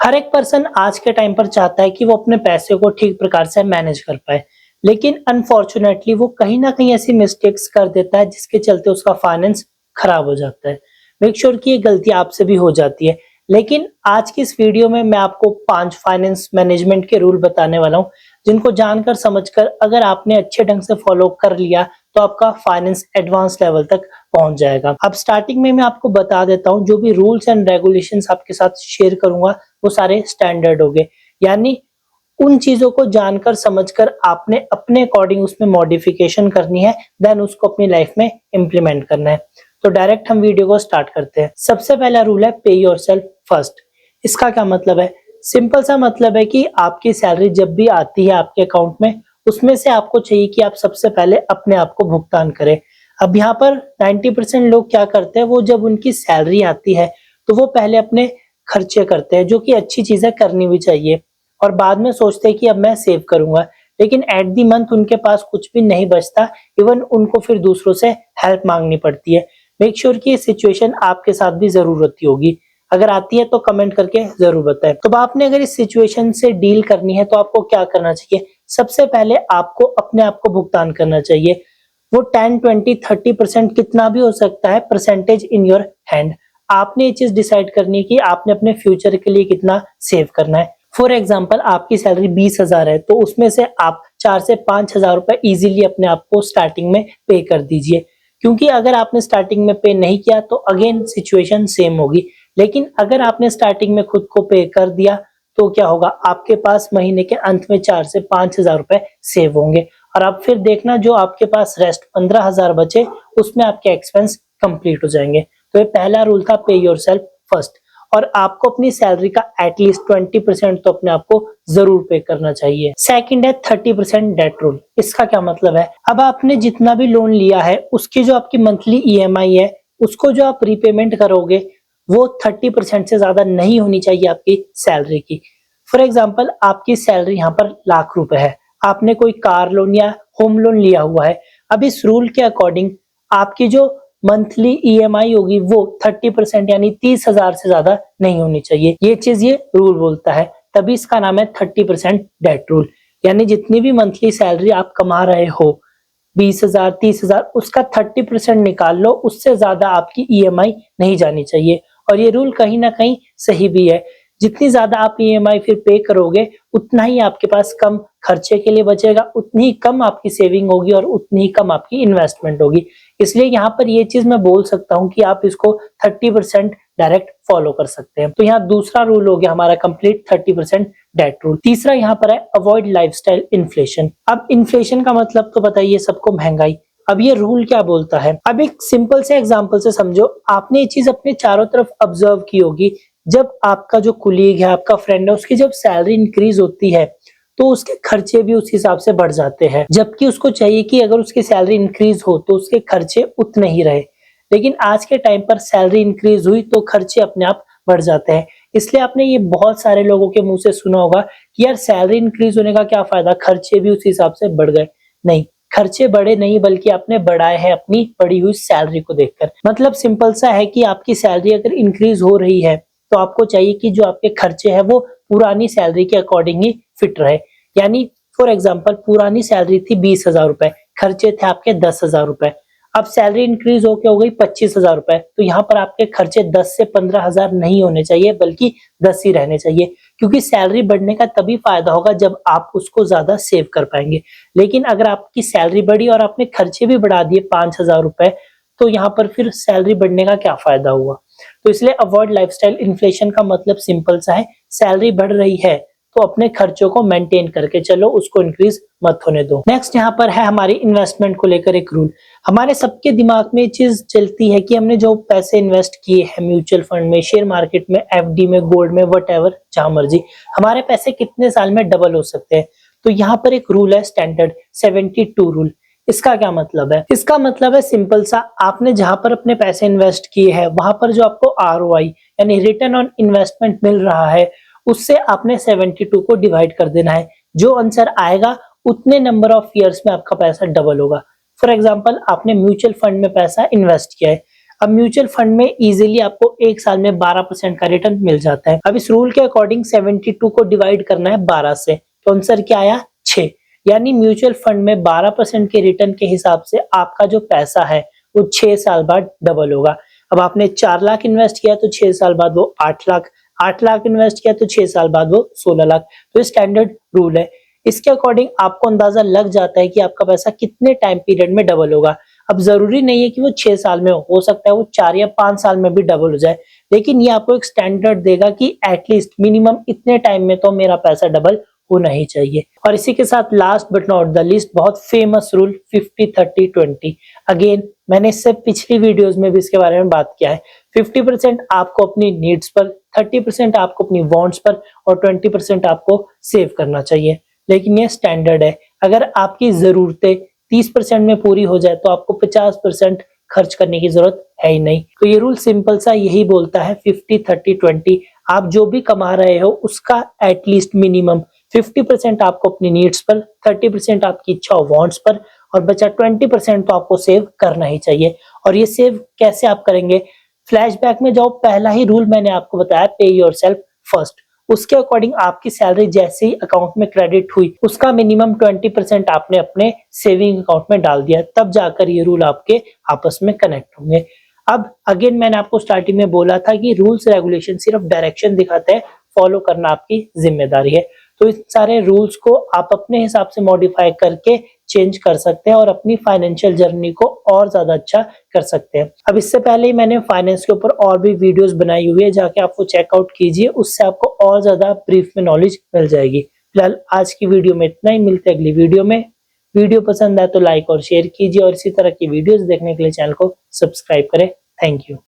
हर एक पर्सन आज के टाइम पर चाहता है कि वो अपने पैसे को ठीक प्रकार से मैनेज कर पाए, लेकिन अनफॉर्चुनेटली वो कहीं ना कहीं ऐसी मिस्टेक्स कर देता है जिसके चलते उसका फाइनेंस खराब हो जाता है। मेक श्योर कि ये गलती आपसे भी हो जाती है, लेकिन आज की इस वीडियो में मैं आपको 5 फाइनेंस मैनेजमेंट के रूल बताने वाला हूँ, जिनको जानकर समझकर अगर आपने अच्छे ढंग से फॉलो कर लिया तो आपका फाइनेंस एडवांस लेवल तक पहुंच जाएगा। अब स्टार्टिंग में मैं आपको बता देता हूँ, जो भी रूल्स एंड रेगुलेशंस आपके साथ शेयर करूंगा वो सारे स्टैंडर्ड हो गए, यानी उन चीजों को जानकर समझकर आपने अपने अकॉर्डिंग उसमें मॉडिफिकेशन करनी है, देन उसको अपनी लाइफ में इम्प्लीमेंट करना है। तो डायरेक्ट हम वीडियो को स्टार्ट करते हैं। सबसे पहला रूल है पे योरसेल्फ फर्स्ट। इसका क्या मतलब है? सिंपल सा मतलब है कि आपकी सैलरी जब भी आती है आपके अकाउंट में, उसमें से आपको चाहिए कि आप सबसे पहले अपने आप को भुगतान करें। अब यहाँ पर 90% लोग क्या करते हैं, वो जब उनकी सैलरी आती है तो वो पहले अपने खर्चे करते हैं, जो कि अच्छी चीज है, करनी भी चाहिए, और बाद में सोचते हैं कि अब मैं सेव करूंगा, लेकिन एट दी मंथ उनके पास कुछ भी नहीं बचता। इवन उनको फिर दूसरों से हेल्प मांगनी पड़ती है। मेक श्योर कि ये सिचुएशन आपके साथ भी जरूर होती होगी। अगर आती है तो कमेंट करके जरूर बताएं। तो आपने अगर इस सिचुएशन से डील करनी है तो आपको क्या करना चाहिए? सबसे पहले आपको अपने आप को भुगतान करना चाहिए। वो 10, 20, 30% कितना भी हो सकता है, परसेंटेज इन योर हैंड। आपने ये चीज डिसाइड करनी है कि आपने अपने फ्यूचर के लिए कितना सेव करना है। फॉर एग्जाम्पल, आपकी सैलरी 20,000 है, तो उसमें से आप 4 से 5,000 रुपए इजीली अपने आप को स्टार्टिंग में पे कर दीजिए, क्योंकि अगर आपने स्टार्टिंग में पे नहीं किया तो अगेन सिचुएशन सेम होगी। लेकिन अगर आपने स्टार्टिंग में खुद को पे कर दिया तो क्या होगा, आपके पास महीने के अंत में 4 से 5,000 रुपए सेव होंगे, और अब फिर देखना जो आपके पास रेस्ट 15,000 बचे, उसमें आपके एक्सपेंस कंप्लीट हो जाएंगे। तो ये पहला रूल था, पे योरसेल्फ फर्स्ट। और आपको अपनी सैलरी का एटलीस्ट 20% तो अपने आप को जरूर पे करना चाहिए। सेकंड है 30% डेट रूल। इसका क्या मतलब है? अब आपने जितना भी लोन लिया है उसकी जो आपकी मंथली ईएमआई है, उसको जो आप रीपेमेंट करोगे, वो 30% से ज्यादा नहीं होनी चाहिए आपकी सैलरी की। फॉर एग्जाम्पल, आपकी सैलरी यहाँ पर लाख रुपए है, आपने कोई कार लोन या होम लोन लिया हुआ है। अब इस रूल के अकॉर्डिंग आपकी जो मंथली ईएमआई होगी वो 30% यानी 30,000 से ज्यादा नहीं होनी चाहिए। ये चीज ये रूल बोलता है, तभी इसका नाम है 30% डेट रूल। यानी जितनी भी मंथली सैलरी आप कमा रहे हो, 20,000, 30,000, उसका 30% निकाल लो, उससे ज्यादा आपकी ईएमआई नहीं जानी चाहिए। और ये रूल कहीं ना कहीं सही भी है। जितनी ज्यादा आप ईएमआई फिर पे करोगे, उतना ही आपके पास कम खर्चे के लिए बचेगा, उतनी ही कम आपकी सेविंग होगी और उतनी ही कम आपकी इन्वेस्टमेंट होगी। इसलिए यहाँ पर ये चीज मैं बोल सकता हूँ कि आप इसको 30% डायरेक्ट फॉलो कर सकते हैं। तो यहाँ दूसरा रूल हो गया हमारा कंप्लीट 30% डेट रूल। तीसरा यहाँ पर है अवॉइड लाइफस्टाइल इन्फ्लेशन। अब इन्फ्लेशन का मतलब तो बताइए सबको, महंगाई। अब ये रूल क्या बोलता है? अब एक सिंपल से एग्जांपल से समझो। आपने ये चीज अपने चारों तरफ ऑब्जर्व की होगी, जब आपका जो कुलीग है, आपका फ्रेंड है, उसकी जब सैलरी इंक्रीज होती है तो उसके खर्चे भी उस हिसाब से बढ़ जाते हैं, जबकि उसको चाहिए कि अगर उसकी सैलरी इंक्रीज हो तो उसके खर्चे उतने ही रहे। लेकिन आज के टाइम पर सैलरी इंक्रीज हुई तो खर्चे अपने आप बढ़ जाते हैं। इसलिए आपने ये बहुत सारे लोगों के मुंह से सुना होगा कि यार सैलरी इंक्रीज होने का क्या फायदा, खर्चे भी उस हिसाब से बढ़ गए। नहीं, खर्चे बढ़े नहीं, बल्कि आपने बढ़ाए हैं अपनी बढ़ी हुई सैलरी को देखकर। मतलब सिंपल सा है कि आपकी सैलरी अगर इंक्रीज हो रही है तो आपको चाहिए कि जो आपके खर्चे हैं वो पुरानी सैलरी के अकॉर्डिंग ही फिट रहे। यानी फॉर एग्जांपल, पुरानी सैलरी थी 20,000 रुपए, खर्चे थे आपके 10,000 रुपए। अब सैलरी इंक्रीज होके हो गई 25,000 रुपए, तो यहाँ पर आपके खर्चे 10 से 15,000 नहीं होने चाहिए, बल्कि 10 ही रहने चाहिए, क्योंकि सैलरी बढ़ने का तभी फायदा होगा जब आप उसको ज्यादा सेव कर पाएंगे। लेकिन अगर आपकी सैलरी बढ़ी और आपने खर्चे भी बढ़ा दिए 5,000 रुपए, तो यहाँ पर फिर सैलरी बढ़ने का क्या फायदा हुआ? तो इसलिए अवॉइड लाइफस्टाइल इन्फ्लेशन का मतलब सिंपल सा है, सैलरी बढ़ रही है तो अपने खर्चों को मेंटेन करके चलो, उसको इंक्रीज मत होने दो। नेक्स्ट यहाँ पर है हमारी इन्वेस्टमेंट को लेकर एक रूल। हमारे सबके दिमाग में ये चीज चलती है कि हमने जो पैसे इन्वेस्ट किए हैं म्यूचुअल फंड में, शेयर मार्केट में, एफडी में, गोल्ड में, वटएवर, जहां मर्जी, हमारे पैसे कितने साल में डबल हो सकते हैं। तो यहाँ पर एक रूल है, स्टैंडर्ड 72 रूल। इसका क्या मतलब है? इसका मतलब है सिंपल सा, आपने जहां पर अपने पैसे इन्वेस्ट किए हैं वहां पर जो आपको आरओआई यानी रिटर्न ऑन इन्वेस्टमेंट मिल रहा है, उससे आपने 72 को डिवाइड कर देना है। जो आंसर आएगा उतने नंबर ऑफ ईयर्स में आपका पैसा डबल होगा। फॉर एग्जांपल, आपने म्यूचुअल फंड में पैसा इन्वेस्ट किया है, अब म्यूचुअल फंड में इजीली आपको 1 साल में 12% का रिटर्न मिल जाता है। अब इस रूल के अकॉर्डिंग 72 को डिवाइड करना है 12 से, तो आंसर क्या आया 6। यानी म्यूचुअल फंड में 12% के रिटर्न के हिसाब से आपका जो पैसा है वो 6 साल बाद डबल होगा। अब आपने 4 लाख इन्वेस्ट किया तो 6 साल बाद वो 8 लाख, 8 लाख इन्वेस्ट किया तो 6 साल बाद वो 16 लाख। तो स्टैंडर्ड रूल है। इसके अकॉर्डिंग आपको अंदाजा लग जाता है कि आपका पैसा कितने टाइम पीरियड में डबल होगा। अब जरूरी नहीं है कि वो 6 साल में हो सकता है वो 4 या 5 साल में भी डबल हो जाए, लेकिन ये आपको एक स्टैंडर्ड देगा कि एटलीस्ट मिनिमम इतने टाइम में तो मेरा पैसा डबल होना ही चाहिए। और इसी के साथ last but not the least बहुत फेमस रूल 50-30-20। अगेन मैंने इससे पिछली वीडियोस में भी इसके बारे में बात किया है। 50% आपको अपनी नीड्स पर, 30% आपको अपनी वांट्स पर और 20% आपको सेव करना चाहिए। लेकिन ये स्टैंडर्ड है। अगर आपकी जरूरतें 30% में पूरी हो जाए तो आपको 50% खर्च करने की जरूरत है ही नहीं। तो ये रूल सिंपल सा यही बोलता है 50-30-20। आप जो भी कमा रहे हो उसका एटलीस्ट मिनिमम 50% आपको अपनी नीड्स पर, 30% आपकी इच्छा वांट्स पर और बचा 20% तो आपको सेव करना ही चाहिए। और ये सेव कैसे आप करेंगे? फ्लैशबैक में जाओ, पहला ही रूल मैंने आपको बताया, पे योरसेल्फ फर्स्ट। उसके अकॉर्डिंग आपकी सैलरी जैसे ही अकाउंट में क्रेडिट हुई उसका मिनिमम 20% आपने अपने सेविंग अकाउंट में डाल दिया, तब जाकर ये रूल आपके आपस में कनेक्ट होंगे। अब अगेन मैंने आपको स्टार्टिंग में बोला था कि रूल्स रेगुलेशन सिर्फ डायरेक्शन दिखाते हैं, फॉलो करना आपकी जिम्मेदारी है। तो इस सारे रूल्स को आप अपने हिसाब से मॉडिफाई करके चेंज कर सकते हैं और अपनी फाइनेंशियल जर्नी को और ज्यादा अच्छा कर सकते हैं। अब इससे पहले ही मैंने फाइनेंस के ऊपर और भी वीडियोस बनाई हुई है, जाके आपको चेकआउट कीजिए, उससे आपको और ज्यादा ब्रीफ में नॉलेज मिल जाएगी। फिलहाल आज की वीडियो में इतना ही, मिलते हैं अगली वीडियो में। वीडियो पसंद आए तो लाइक और शेयर कीजिए और इसी तरह की वीडियोस देखने के लिए चैनल को सब्सक्राइब करें। Thank you.